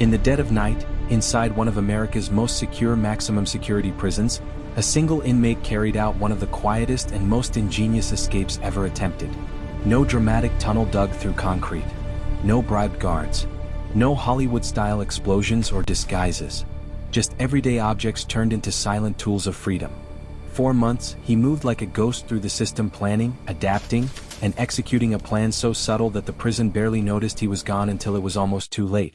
In the dead of night, inside one of America's most secure maximum security prisons, a single inmate carried out one of the quietest and most ingenious escapes ever attempted. No dramatic tunnel dug through concrete. No bribed guards. No Hollywood-style explosions or disguises. Just everyday objects turned into silent tools of freedom. 4 months, he moved like a ghost through the system, planning, adapting, and executing a plan so subtle that the prison barely noticed he was gone until it was almost too late.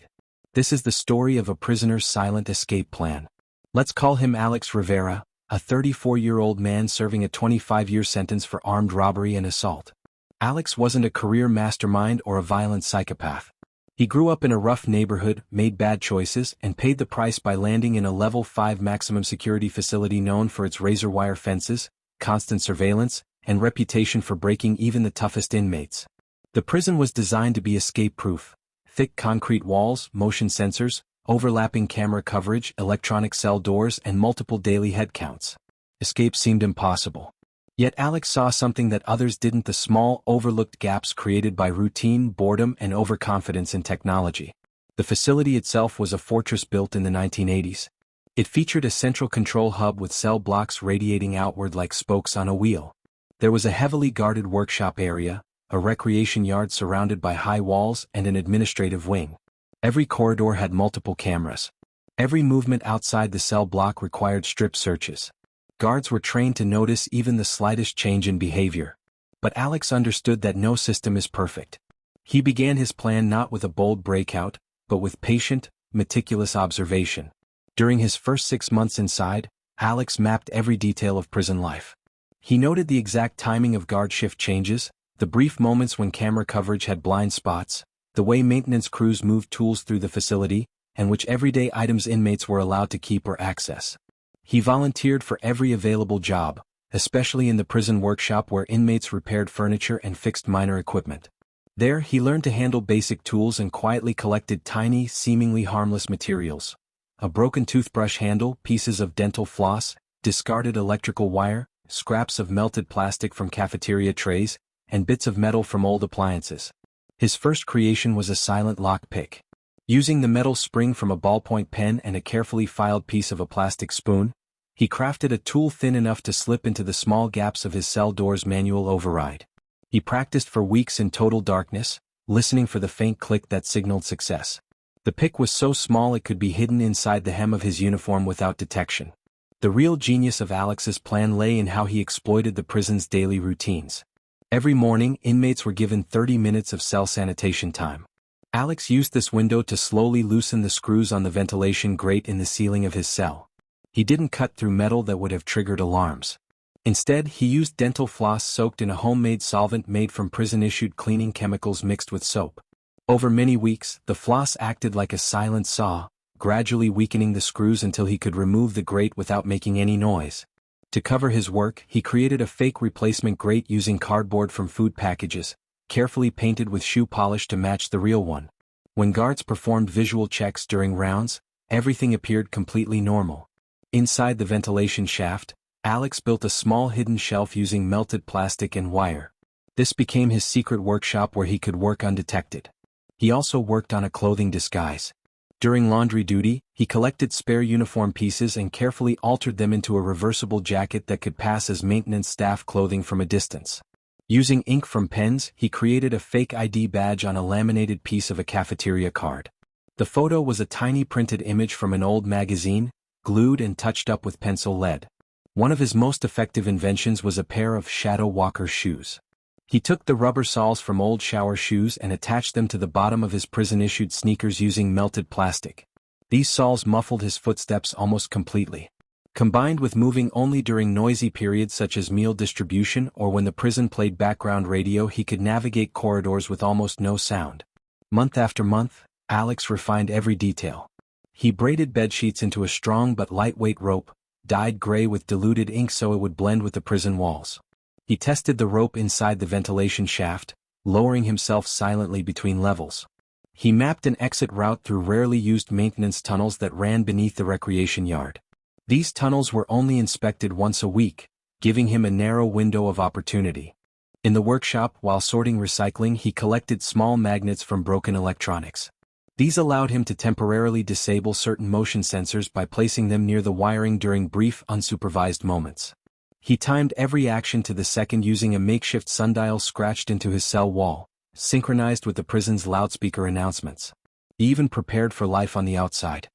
This is the story of a prisoner's silent escape plan. Let's call him Alex Rivera, a 34-year-old man serving a 25-year sentence for armed robbery and assault. Alex wasn't a career mastermind or a violent psychopath. He grew up in a rough neighborhood, made bad choices, and paid the price by landing in a level 5 maximum security facility known for its razor wire fences, constant surveillance, and reputation for breaking even the toughest inmates. The prison was designed to be escape-proof. Thick concrete walls, motion sensors, overlapping camera coverage, electronic cell doors, and multiple daily head counts. Escape seemed impossible. Yet Alex saw something that others didn't: the small, overlooked gaps created by routine, boredom, and overconfidence in technology. The facility itself was a fortress built in the 1980s. It featured a central control hub with cell blocks radiating outward like spokes on a wheel. There was a heavily guarded workshop area, a recreation yard surrounded by high walls, and an administrative wing. Every corridor had multiple cameras. Every movement outside the cell block required strip searches. Guards were trained to notice even the slightest change in behavior. But Alex understood that no system is perfect. He began his plan not with a bold breakout, but with patient, meticulous observation. During his first 6 months inside, Alex mapped every detail of prison life. He noted the exact timing of guard shift changes, the brief moments when camera coverage had blind spots, the way maintenance crews moved tools through the facility, and which everyday items inmates were allowed to keep or access. He volunteered for every available job, especially in the prison workshop where inmates repaired furniture and fixed minor equipment. There, he learned to handle basic tools and quietly collected tiny, seemingly harmless materials. A broken toothbrush handle, pieces of dental floss, discarded electrical wire, scraps of melted plastic from cafeteria trays, and bits of metal from old appliances. His first creation was a silent lockpick. Using the metal spring from a ballpoint pen and a carefully filed piece of a plastic spoon, he crafted a tool thin enough to slip into the small gaps of his cell door's manual override. He practiced for weeks in total darkness, listening for the faint click that signaled success. The pick was so small it could be hidden inside the hem of his uniform without detection. The real genius of Alex's plan lay in how he exploited the prison's daily routines. Every morning, inmates were given 30 minutes of cell sanitation time. Alex used this window to slowly loosen the screws on the ventilation grate in the ceiling of his cell. He didn't cut through metal that would have triggered alarms. Instead, he used dental floss soaked in a homemade solvent made from prison-issued cleaning chemicals mixed with soap. Over many weeks, the floss acted like a silent saw, gradually weakening the screws until he could remove the grate without making any noise. To cover his work, he created a fake replacement grate using cardboard from food packages, carefully painted with shoe polish to match the real one. When guards performed visual checks during rounds, everything appeared completely normal. Inside the ventilation shaft, Alex built a small hidden shelf using melted plastic and wire. This became his secret workshop where he could work undetected. He also worked on a clothing disguise. During laundry duty, he collected spare uniform pieces and carefully altered them into a reversible jacket that could pass as maintenance staff clothing from a distance. Using ink from pens, he created a fake ID badge on a laminated piece of a cafeteria card. The photo was a tiny printed image from an old magazine, glued and touched up with pencil lead. One of his most effective inventions was a pair of Shadow Walker shoes. He took the rubber soles from old shower shoes and attached them to the bottom of his prison-issued sneakers using melted plastic. These soles muffled his footsteps almost completely. Combined with moving only during noisy periods such as meal distribution or when the prison played background radio, he could navigate corridors with almost no sound. Month after month, Alex refined every detail. He braided bedsheets into a strong but lightweight rope, dyed gray with diluted ink so it would blend with the prison walls. He tested the rope inside the ventilation shaft, lowering himself silently between levels. He mapped an exit route through rarely used maintenance tunnels that ran beneath the recreation yard. These tunnels were only inspected once a week, giving him a narrow window of opportunity. In the workshop, while sorting recycling, he collected small magnets from broken electronics. These allowed him to temporarily disable certain motion sensors by placing them near the wiring during brief, unsupervised moments. He timed every action to the second using a makeshift sundial scratched into his cell wall, synchronized with the prison's loudspeaker announcements. He even prepared for life on the outside.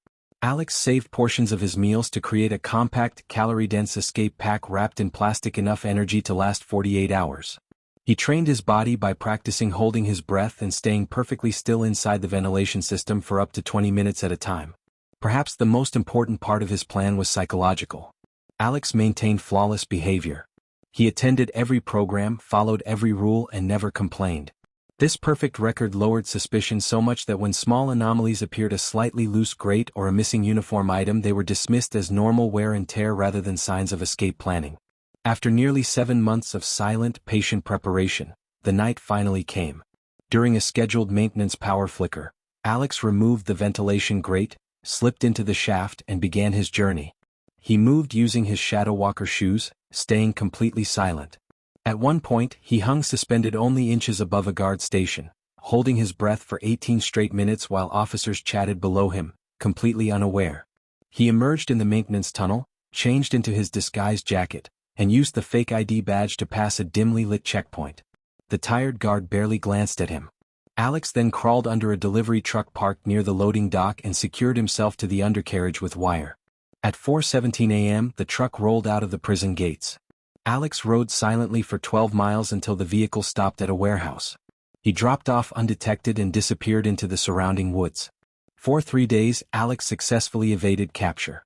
Alex saved portions of his meals to create a compact, calorie-dense escape pack wrapped in plastic enough energy to last 48 hours. He trained his body by practicing holding his breath and staying perfectly still inside the ventilation system for up to 20 minutes at a time. Perhaps the most important part of his plan was psychological. Alex maintained flawless behavior. He attended every program, followed every rule, and never complained. This perfect record lowered suspicion so much that when small anomalies appeared, a slightly loose grate or a missing uniform item, they were dismissed as normal wear and tear rather than signs of escape planning. After nearly 7 months of silent, patient preparation, the night finally came. During a scheduled maintenance power flicker, Alex removed the ventilation grate, slipped into the shaft, and began his journey. He moved using his shadow walker shoes, staying completely silent. At one point, he hung suspended only inches above a guard station, holding his breath for 18 straight minutes while officers chatted below him, completely unaware. He emerged in the maintenance tunnel, changed into his disguised jacket, and used the fake ID badge to pass a dimly lit checkpoint. The tired guard barely glanced at him. Alex then crawled under a delivery truck parked near the loading dock and secured himself to the undercarriage with wire. At 4:17 a.m., the truck rolled out of the prison gates. Alex rode silently for 12 miles until the vehicle stopped at a warehouse. He dropped off undetected and disappeared into the surrounding woods. For 3 days, Alex successfully evaded capture.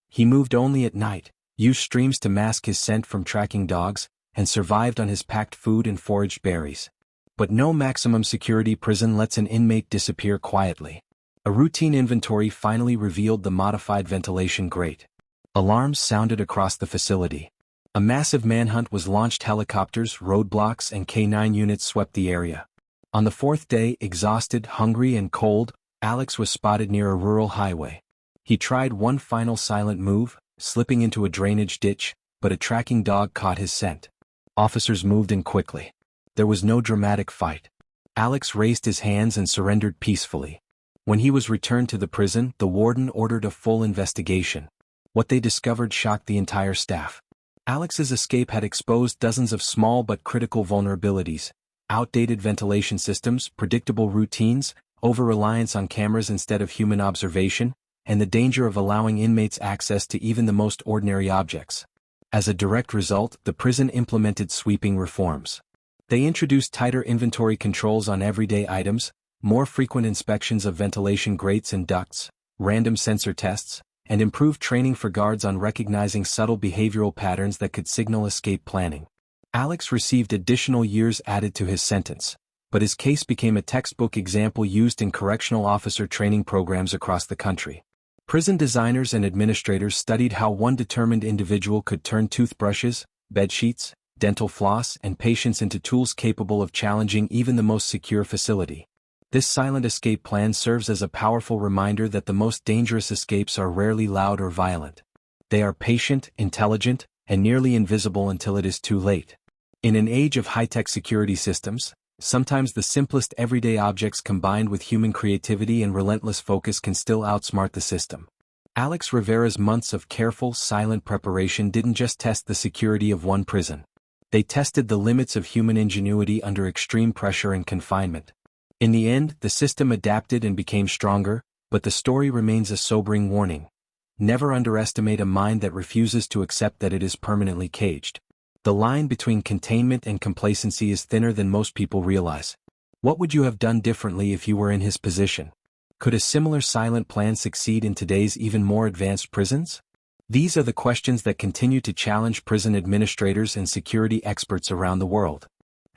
He moved only at night, used streams to mask his scent from tracking dogs, and survived on his packed food and foraged berries. But no maximum security prison lets an inmate disappear quietly. A routine inventory finally revealed the modified ventilation grate. Alarms sounded across the facility. A massive manhunt was launched. Helicopters, roadblocks, and K9 units swept the area. On the 4th day, exhausted, hungry, and cold, Alex was spotted near a rural highway. He tried one final silent move, slipping into a drainage ditch, but a tracking dog caught his scent. Officers moved in quickly. There was no dramatic fight. Alex raised his hands and surrendered peacefully. When he was returned to the prison, the warden ordered a full investigation. What they discovered shocked the entire staff. Alex's escape had exposed dozens of small but critical vulnerabilities: outdated ventilation systems, predictable routines, over-reliance on cameras instead of human observation, and the danger of allowing inmates access to even the most ordinary objects. As a direct result, the prison implemented sweeping reforms. They introduced tighter inventory controls on everyday items, more frequent inspections of ventilation grates and ducts, random sensor tests, and improved training for guards on recognizing subtle behavioral patterns that could signal escape planning. Alex received additional years added to his sentence, but his case became a textbook example used in correctional officer training programs across the country. Prison designers and administrators studied how one determined individual could turn toothbrushes, bedsheets, dental floss, and patience into tools capable of challenging even the most secure facility. This silent escape plan serves as a powerful reminder that the most dangerous escapes are rarely loud or violent. They are patient, intelligent, and nearly invisible until it is too late. In an age of high-tech security systems, sometimes the simplest everyday objects combined with human creativity and relentless focus can still outsmart the system. Alex Rivera's months of careful, silent preparation didn't just test the security of one prison. They tested the limits of human ingenuity under extreme pressure and confinement. In the end, the system adapted and became stronger, but the story remains a sobering warning. Never underestimate a mind that refuses to accept that it is permanently caged. The line between containment and complacency is thinner than most people realize. What would you have done differently if you were in his position? Could a similar silent plan succeed in today's even more advanced prisons? These are the questions that continue to challenge prison administrators and security experts around the world.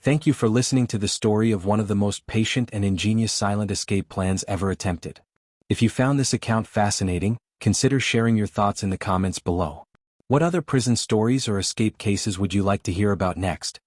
Thank you for listening to the story of one of the most patient and ingenious silent escape plans ever attempted. If you found this account fascinating, consider sharing your thoughts in the comments below. What other prison stories or escape cases would you like to hear about next?